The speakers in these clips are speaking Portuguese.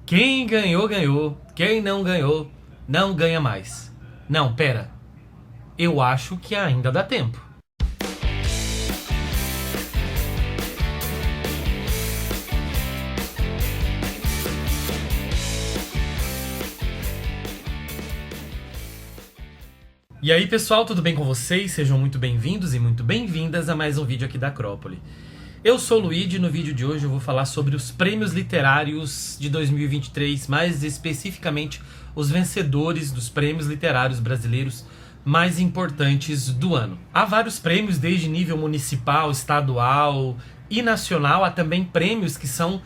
Quem ganhou, ganhou. Quem não ganhou, não ganha mais. Não, pera. Eu acho que ainda dá tempo. E aí pessoal, tudo bem com vocês? Sejam muito bem-vindos e muito bem-vindas a mais um vídeo aqui da Acrópole. Eu sou o Luigi e no vídeo de hoje eu vou falar sobre os prêmios literários de 2023, mais especificamente os vencedores dos prêmios literários brasileiros mais importantes do ano. Há vários prêmios desde nível municipal, estadual e nacional, há também prêmios que são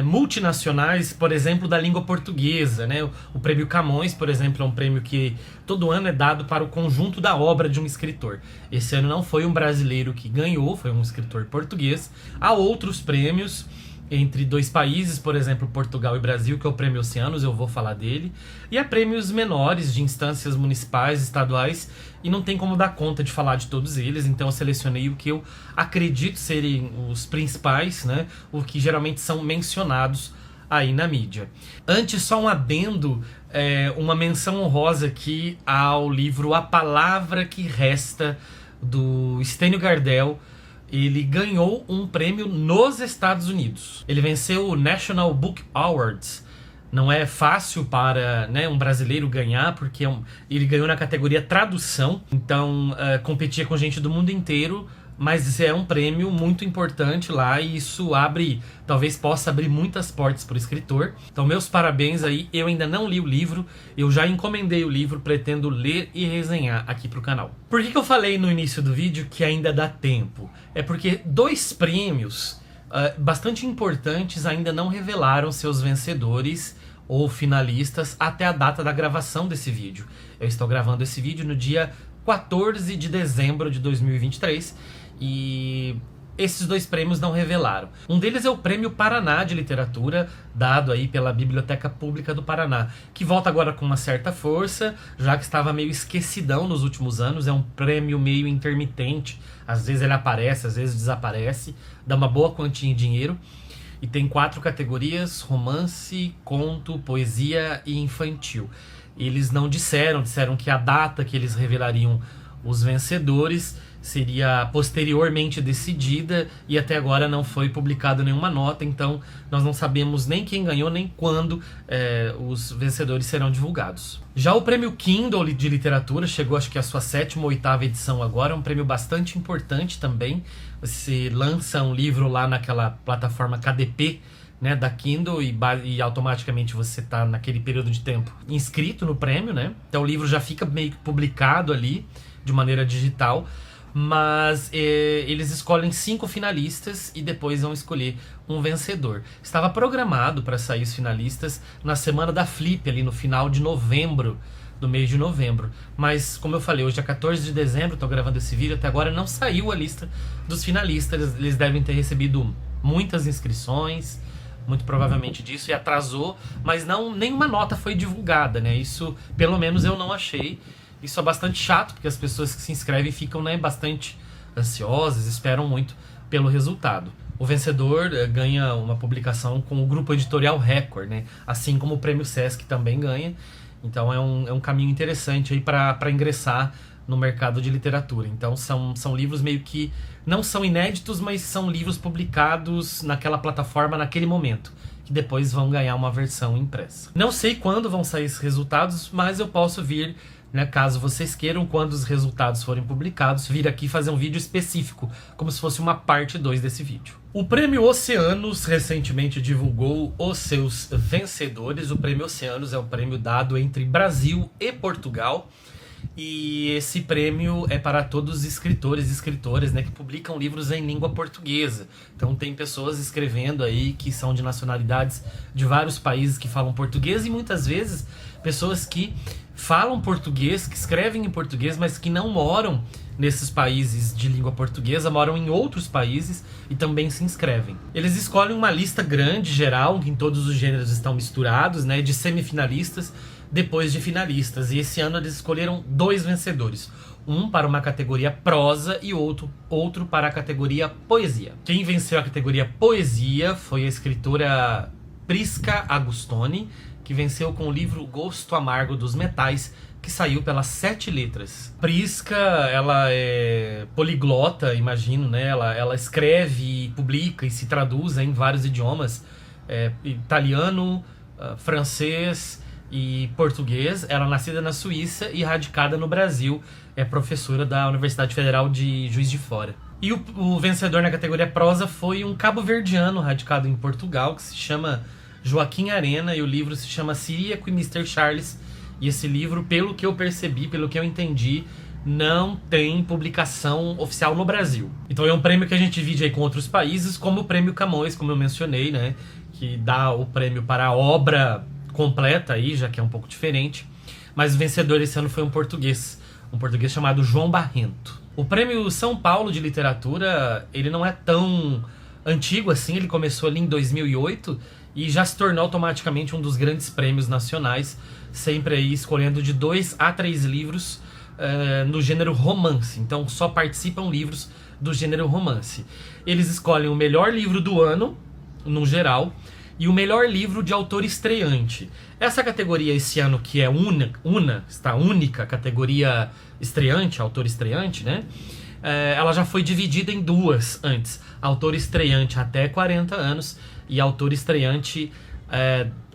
multinacionais, por exemplo, da língua portuguesa, né? O prêmio Camões, por exemplo, é um prêmio que todo ano é dado para o conjunto da obra de um escritor. Esse ano não foi um brasileiro que ganhou, foi um escritor português. Há outros prêmios entre dois países, por exemplo, Portugal e Brasil, que é o Prêmio Oceanos, eu vou falar dele. E há prêmios menores de instâncias municipais, estaduais, e não tem como dar conta de falar de todos eles, então eu selecionei o que eu acredito serem os principais, né? O que geralmente são mencionados aí na mídia. Antes, só um adendo, uma menção honrosa aqui ao livro A Palavra que Resta, do Stênio Gardel. Ele ganhou um prêmio nos Estados Unidos. Ele venceu o National Book Awards. Não é fácil para um brasileiro ganhar, porque ele ganhou na categoria tradução. Então, competia com gente do mundo inteiro, mas é um prêmio muito importante lá e isso talvez possa abrir muitas portas para o escritor. Então, meus parabéns aí. Eu ainda não li o livro, eu já encomendei o livro, pretendo ler e resenhar aqui para o canal. Por que eu falei no início do vídeo que ainda dá tempo? É porque dois prêmios bastante importantes ainda não revelaram seus vencedores ou finalistas até a data da gravação desse vídeo. Eu estou gravando esse vídeo no dia 14 de dezembro de 2023 e esses dois prêmios não revelaram. Um deles é o Prêmio Paraná de Literatura, dado aí pela Biblioteca Pública do Paraná, que volta agora com uma certa força, já que estava meio esquecidão nos últimos anos. É um prêmio meio intermitente, às vezes ele aparece, às vezes desaparece, dá uma boa quantia em dinheiro. E tem 4 categorias: romance, conto, poesia e infantil. Eles não disseram que a data que eles revelariam os vencedores seria posteriormente decidida e até agora não foi publicada nenhuma nota, então nós não sabemos nem quem ganhou nem quando os vencedores serão divulgados. Já o prêmio Kindle de literatura chegou, acho que a sua 7ª ou 8ª edição agora, é um prêmio bastante importante também. Você lança um livro lá naquela plataforma KDP, né, da Kindle, e automaticamente você está naquele período de tempo inscrito no prêmio, né? Então o livro já fica meio que publicado ali de maneira digital, mas eles escolhem 5 finalistas e depois vão escolher um vencedor. Estava programado para sair os finalistas na semana da Flip, ali no final de novembro, do mês de novembro. Mas, como eu falei, hoje é 14 de dezembro, estou gravando esse vídeo, até agora não saiu a lista dos finalistas. Eles devem ter recebido muitas inscrições, muito provavelmente disso, e atrasou, mas nenhuma nota foi divulgada, né? Isso, pelo menos, eu não achei. Isso é bastante chato, porque as pessoas que se inscrevem ficam bastante ansiosas, esperam muito pelo resultado. O vencedor ganha uma publicação com o grupo editorial Record, né? Assim como o Prêmio Sesc também ganha. Então é um caminho interessante aí para ingressar no mercado de literatura. Então são livros meio que não são inéditos, mas são livros publicados naquela plataforma naquele momento, que depois vão ganhar uma versão impressa. Não sei quando vão sair esses resultados, mas eu posso vir, caso vocês queiram, quando os resultados forem publicados, vir aqui fazer um vídeo específico, como se fosse uma parte 2 desse vídeo. O Prêmio Oceanos recentemente divulgou os seus vencedores. O Prêmio Oceanos é um prêmio dado entre Brasil e Portugal. E esse prêmio é para todos os escritores e escritoras, que publicam livros em língua portuguesa. Então tem pessoas escrevendo aí que são de nacionalidades de vários países que falam português, e muitas vezes pessoas que falam português, que escrevem em português, mas que não moram nesses países de língua portuguesa, moram em outros países e também se inscrevem. Eles escolhem uma lista grande, geral, em todos os gêneros estão misturados, de semifinalistas, depois de finalistas. E esse ano eles escolheram 2 vencedores. Um para uma categoria prosa e outro para a categoria poesia. Quem venceu a categoria poesia foi a escritora Prisca Agustoni, que venceu com o livro Gosto Amargo dos Metais, que saiu pelas 7 Letras. Prisca, ela é poliglota, imagino, né? Ela escreve, publica e se traduz em vários idiomas. Italiano, francês e português. Ela é nascida na Suíça e radicada no Brasil. É professora da Universidade Federal de Juiz de Fora. E o vencedor na categoria prosa foi um cabo-verdiano radicado em Portugal, que se chama Joaquim Arena, e o livro se chama Ciríaco e Mr. Charles. E esse livro, pelo que eu percebi, pelo que eu entendi, não tem publicação oficial no Brasil. Então é um prêmio que a gente divide aí com outros países, como o Prêmio Camões, como eu mencionei, né? Que dá o prêmio para a obra completa aí, já que é um pouco diferente. Mas o vencedor esse ano foi um português chamado João Barrento. O Prêmio São Paulo de Literatura, ele não é tão antigo assim, ele começou ali em 2008 e já se tornou automaticamente um dos grandes prêmios nacionais, sempre aí escolhendo de 2 a 3 livros no gênero romance. Então só participam livros do gênero romance. Eles escolhem o melhor livro do ano, no geral, e o melhor livro de autor estreante. Essa categoria esse ano, que é única categoria estreante, autor estreante, né? Ela já foi dividida em 2 antes. Autor estreante até 40 anos e autor estreante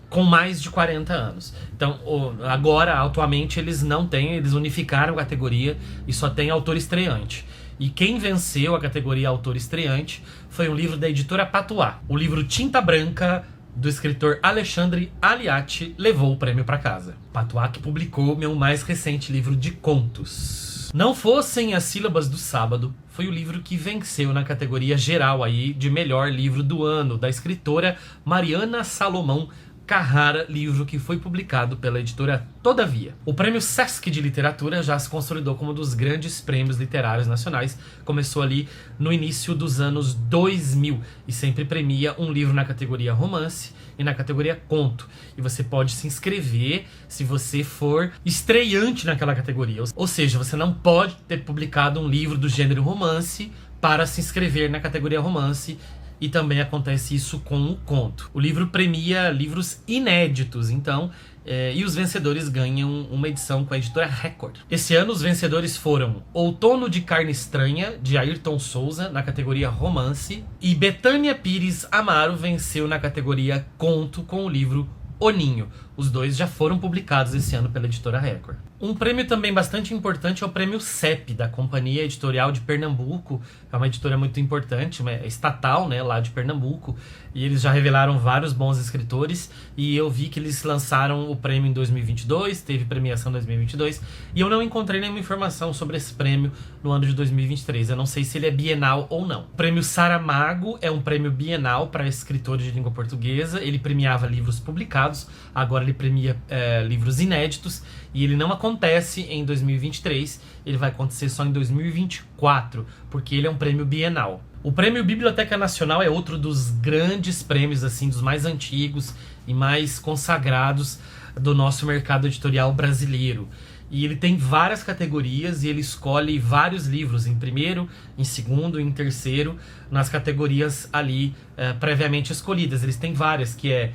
com mais de 40 anos. Então, agora, atualmente, eles não têm, eles unificaram a categoria e só tem autor estreante. E quem venceu a categoria autor estreante foi um livro da editora Patuá. O livro Tinta Branca, do escritor Alexandre Aliati, levou o prêmio para casa. Patuá, que publicou meu mais recente livro de contos. Não Fossem as Sílabas do Sábado foi o livro que venceu na categoria geral aí de melhor livro do ano, da escritora Mariana Salomão Carrara, livro que foi publicado pela editora Todavia. O Prêmio Sesc de Literatura já se consolidou como um dos grandes prêmios literários nacionais. Começou ali no início dos anos 2000 e sempre premia um livro na categoria romance e na categoria conto. E você pode se inscrever se você for estreante naquela categoria. Ou seja, você não pode ter publicado um livro do gênero romance para se inscrever na categoria romance. E também acontece isso com o conto. O livro premia livros inéditos, então, e os vencedores ganham uma edição com a editora Record. Esse ano os vencedores foram Outono de Carne Estranha, de Ayrton Souza, na categoria romance, e Betânia Pires Amaro venceu na categoria conto com o livro O Ninho. Os dois já foram publicados esse ano pela editora Record. Um prêmio também bastante importante é o prêmio CEP, da Companhia Editorial de Pernambuco. É uma editora muito importante, estatal, né, lá de Pernambuco. E eles já revelaram vários bons escritores. E eu vi que eles lançaram o prêmio em 2022, teve premiação em 2022. E eu não encontrei nenhuma informação sobre esse prêmio no ano de 2023. Eu não sei se ele é bienal ou não. O prêmio Saramago é um prêmio bienal para escritores de língua portuguesa. Ele premiava livros publicados, agora ele premia livros inéditos. E ele não acontece em 2023, ele vai acontecer só em 2024, porque ele é um prêmio bienal. O Prêmio Biblioteca Nacional é outro dos grandes prêmios, assim, dos mais antigos e mais consagrados do nosso mercado editorial brasileiro. E ele tem várias categorias e ele escolhe vários livros, em primeiro, em segundo, em terceiro, nas categorias ali previamente escolhidas. Eles têm várias, que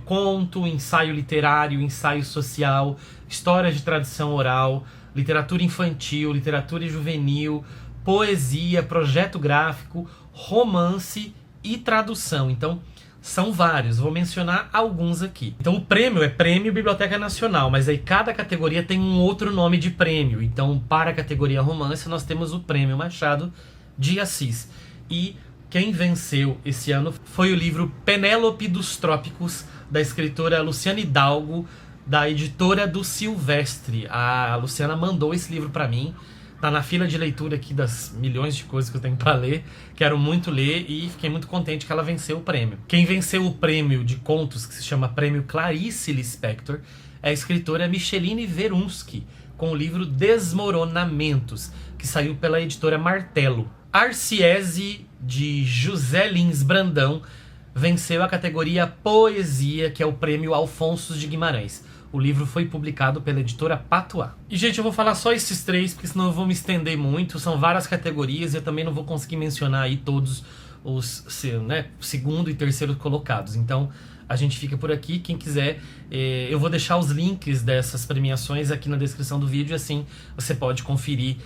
conto, ensaio literário, ensaio social, história de tradição oral, literatura infantil, literatura juvenil, poesia, projeto gráfico, romance e tradução. Então, são vários, vou mencionar alguns aqui. Então o prêmio é Prêmio Biblioteca Nacional, mas aí cada categoria tem um outro nome de prêmio. Então, para a categoria romance, nós temos o Prêmio Machado de Assis. E quem venceu esse ano foi o livro Penélope dos Trópicos, da escritora Luciana Hidalgo, da editora do Silvestre. A Luciana mandou esse livro para mim. Tá na fila de leitura aqui das milhões de coisas que eu tenho para ler. Quero muito ler e fiquei muito contente que ela venceu o prêmio. Quem venceu o prêmio de contos, que se chama Prêmio Clarice Lispector, é a escritora Micheline Verunsky, com o livro Desmoronamentos, que saiu pela editora Martelo. Arciese, de José Lins Brandão, venceu a categoria Poesia, que é o Prêmio Alfonso de Guimarães. O livro foi publicado pela editora Patuá. E, gente, eu vou falar só esses 3, porque senão eu vou me estender muito. São várias categorias e eu também não vou conseguir mencionar aí todos os segundo e terceiro colocados. Então, a gente fica por aqui. Quem quiser, eu vou deixar os links dessas premiações aqui na descrição do vídeo, assim você pode conferir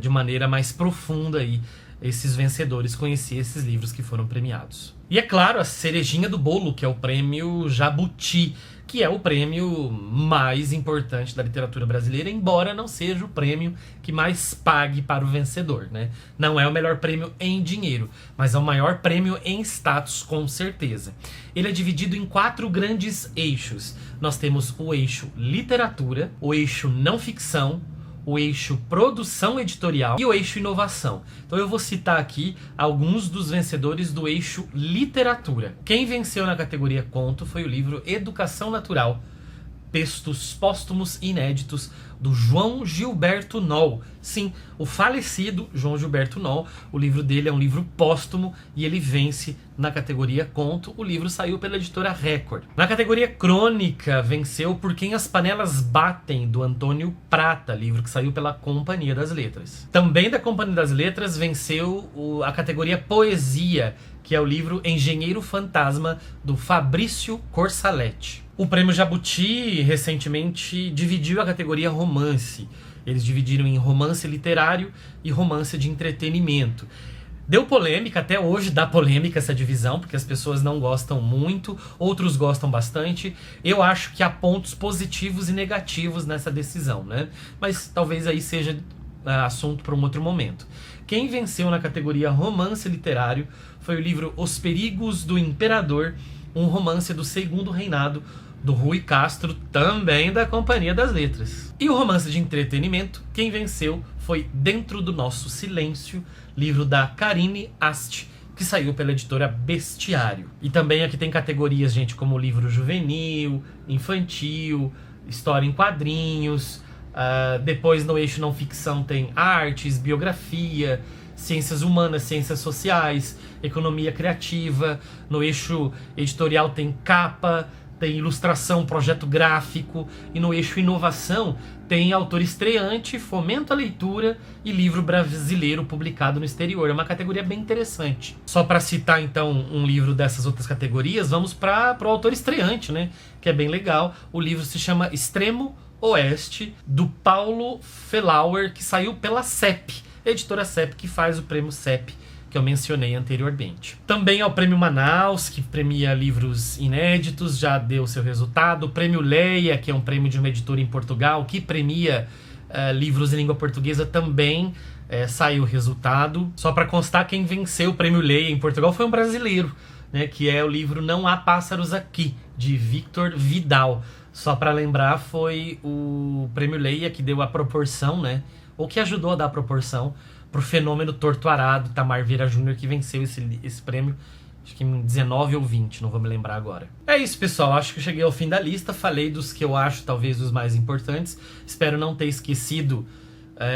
de maneira mais profunda aí esses vencedores, conhecer esses livros que foram premiados. E é claro, a cerejinha do bolo, que é o prêmio Jabuti, que é o prêmio mais importante da literatura brasileira, embora não seja o prêmio que mais pague para o vencedor, né? Não é o melhor prêmio em dinheiro, mas é o maior prêmio em status, com certeza. Ele é dividido em 4 grandes eixos. Nós temos o eixo literatura, o eixo não ficção, o eixo produção editorial e o eixo inovação. Então eu vou citar aqui alguns dos vencedores do eixo literatura. Quem venceu na categoria conto foi o livro Educação Natural, textos póstumos inéditos, do João Gilberto Noll. Sim, o falecido João Gilberto Noll. O livro dele é um livro póstumo e ele vence na categoria conto. O livro saiu pela editora Record. Na categoria crônica, venceu Por Quem as Panelas Batem, do Antônio Prata, livro que saiu pela Companhia das Letras. Também da Companhia das Letras venceu a categoria poesia, que é o livro Engenheiro Fantasma, do Fabrício Corsaletti. O prêmio Jabuti recentemente dividiu a categoria romance. Eles dividiram em romance literário e romance de entretenimento. Deu polêmica, até hoje dá polêmica essa divisão, porque as pessoas não gostam muito, outros gostam bastante. Eu acho que há pontos positivos e negativos nessa decisão, né? Mas talvez aí seja assunto para um outro momento. Quem venceu na categoria romance literário foi o livro Os Perigos do Imperador, um romance do Segundo Reinado, do Rui Castro, também da Companhia das Letras. E o romance de entretenimento, quem venceu foi Dentro do Nosso Silêncio, livro da Karine Ast, que saiu pela editora Bestiário. E também aqui tem categorias, gente, como livro juvenil, infantil, história em quadrinhos. Depois no eixo não ficção tem artes, biografia, ciências humanas, ciências sociais, economia criativa. No eixo editorial tem capa, tem ilustração, projeto gráfico. E no eixo inovação tem autor estreante, fomento à leitura e livro brasileiro publicado no exterior. É uma categoria bem interessante. Só para citar então um livro dessas outras categorias, vamos para o autor estreante, né? Que é bem legal. O livro se chama Extremo Oeste, do Paulo Felauer, que saiu pela CEP, editora CEP, que faz o prêmio CEP, que eu mencionei anteriormente. Também é o prêmio Manaus, que premia livros inéditos, já deu seu resultado. O prêmio Leia, que é um prêmio de uma editora em Portugal, que premia livros em língua portuguesa, também saiu o resultado. Só para constar, quem venceu o prêmio Leia em Portugal foi um brasileiro, né, que é o livro Não Há Pássaros Aqui, de Victor Vidal. Só para lembrar, foi o prêmio Leia que deu a proporção, né, ou que ajudou a dar a proporção pro fenômeno Torto Arado, Tamar Vieira Júnior, que venceu esse prêmio, acho que em 19 ou 20, não vou me lembrar agora. É isso, pessoal, acho que eu cheguei ao fim da lista, falei dos que eu acho talvez os mais importantes, espero não ter esquecido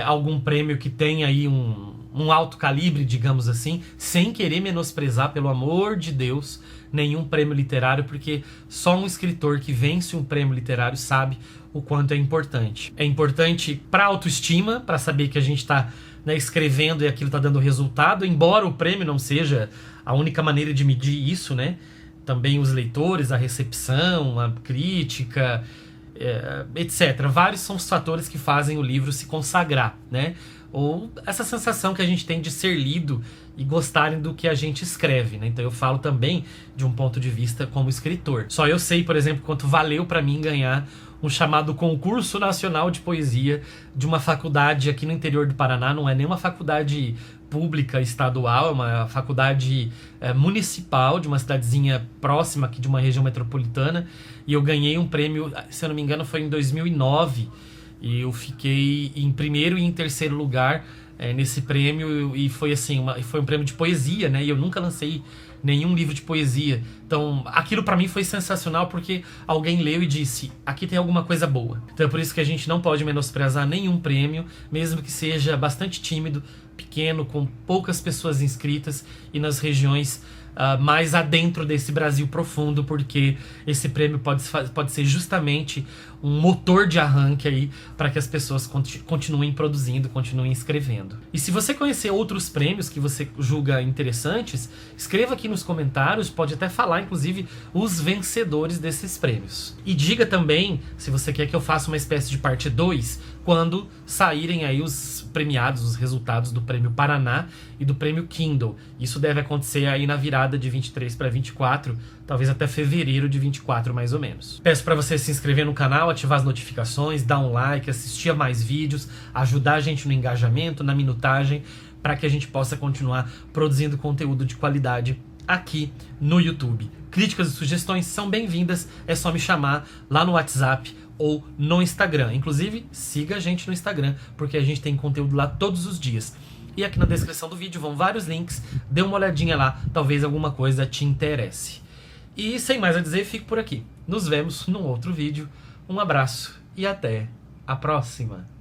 algum prêmio que tenha aí um alto calibre, digamos assim, sem querer menosprezar, pelo amor de Deus, nenhum prêmio literário, porque só um escritor que vence um prêmio literário sabe o quanto é importante. É importante para autoestima, para saber que a gente está escrevendo e aquilo está dando resultado, embora o prêmio não seja a única maneira de medir isso, né? Também os leitores, a recepção, a crítica, etc. Vários são os fatores que fazem o livro se consagrar, né? Ou essa sensação que a gente tem de ser lido e gostarem do que a gente escreve, né? Então eu falo também de um ponto de vista como escritor. Só eu sei, por exemplo, quanto valeu para mim ganhar um chamado Concurso Nacional de Poesia de uma faculdade aqui no interior do Paraná. Não é nem uma faculdade pública estadual, é uma faculdade municipal de uma cidadezinha próxima aqui de uma região metropolitana, e eu ganhei um prêmio, se eu não me engano foi em 2009, e eu fiquei em primeiro e em terceiro lugar nesse prêmio, e foi assim, foi um prêmio de poesia, né? E eu nunca lancei nenhum livro de poesia. Então, aquilo pra mim foi sensacional, porque alguém leu e disse, aqui tem alguma coisa boa. Então é por isso que a gente não pode menosprezar nenhum prêmio, mesmo que seja bastante tímido, pequeno, com poucas pessoas inscritas e nas regiões mais adentro desse Brasil profundo, porque esse prêmio pode ser justamente um motor de arranque aí para que as pessoas continuem produzindo, continuem escrevendo. E se você conhecer outros prêmios que você julga interessantes, escreva aqui nos comentários, pode até falar, inclusive, os vencedores desses prêmios. E diga também se você quer que eu faça uma espécie de parte 2, quando saírem aí os premiados, os resultados do Prêmio Paraná e do Prêmio Kindle. Isso deve acontecer aí na virada de 23 para 24, talvez até fevereiro de 24 mais ou menos. Peço para você se inscrever no canal, ativar as notificações, dar um like, assistir a mais vídeos, ajudar a gente no engajamento, na minutagem, para que a gente possa continuar produzindo conteúdo de qualidade aqui no YouTube. Críticas e sugestões são bem-vindas, é só me chamar lá no WhatsApp ou no Instagram. Inclusive, siga a gente no Instagram, porque a gente tem conteúdo lá todos os dias. E aqui na descrição do vídeo vão vários links, dê uma olhadinha lá, talvez alguma coisa te interesse. E sem mais a dizer, fico por aqui. Nos vemos num outro vídeo. Um abraço e até a próxima!